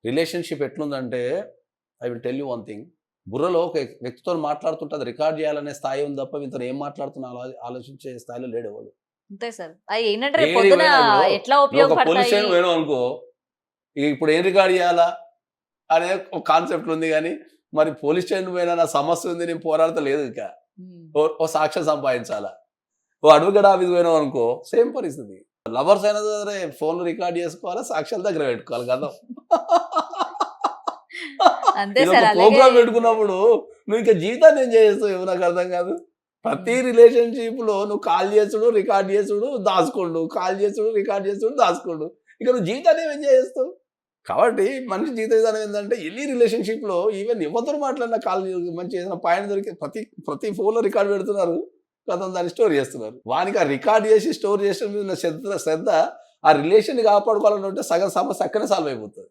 Relationship ఎట్లుందంటే I will tell you one thing. బుర్రలో ఒక వ్యక్తితోని మాట్లాడుతుంటే అది రికార్డ్ చేయాలనే స్థాయి ఉంది తప్ప వీనితోని ఏం మాట్లాడుతున్నా ఆలోచించే స్థాయిలో లేడెవడు. అంతే సార్. అయి ఏంటంటే రేపు ఏడికి పొద్దున పోయినా ఇప్పుడు ఎట్లా నువ్వు ఒక పోలీస్ ఉపయోగపడతాయి? స్టేషన్‌కి పోయినావు అనుకో, ఇప్పుడు ఏం రికార్డ్ చేయాలా అనే ఒక కాన్సెప్ట్ ఉంది గానీ, మరి పోలీస్ స్టేషన్‌కి పోయినా నా సమస్య ఉంది నేను పోరాడతా లేదు ఇక. హ్మ్. ఓ సాక్ష్యం సంపాదించాలా. ఓ అడ్వకేట్ ఆఫీస్‌కి పోయినావు అనుకో సేమ్ పరిస్థితి. లవర్స్ అయినా సరే ఫోన్‌లో రికార్డ్ చేసుకోవాలా, సాక్ష్యాల దగ్గర పెట్టుకోవాలి గతం. అంతే ఇదొక సార్. అలాగే ప్రోగ్రామ్ అయింది. పెట్టుకున్నప్పుడు నువ్వు ఇంకా జీవితాన్ని ఏం చేస్తావు నాకు అర్థం కాదు. ప్రతి హ్మ్. రిలేషన్‌షిప్‌లో నువ్వు కాల్ చేసుడు, రికార్డ్ చేసుడు, దాచుకోండు. కాల్ చేసుడు, రికార్డ్ చేసుడు, దాచుకోండు. ఇక నువ్వు జీవితాన్ని ఏం ఎంజాయ్ చేస్తావు? కాబట్టి మనిషి జీవిత విధానం ఏందంటే ఎనీ రిలేషన్‌షిప్‌లో ఈవెన్ ఎవరితోని మాట్లాడినా కాల్ మంచి ఏదైనా పాయింట్ దొరికితే ప్రతి ఫోన్‌లో రికార్డ్ పెడుతున్నారు. కథం దాన్ని స్టోర్ చేస్తున్నారు. వానికి ఆ రికార్డ్ చేసి స్టోర్ చేసడం మీద ఉన్న శ్రద్ధ ఆ రిలేషన్‌ని కాపాడుకోవాలనుకుంటే సగం సమస్య అక్కడే సాల్వ్ అయిపోతది.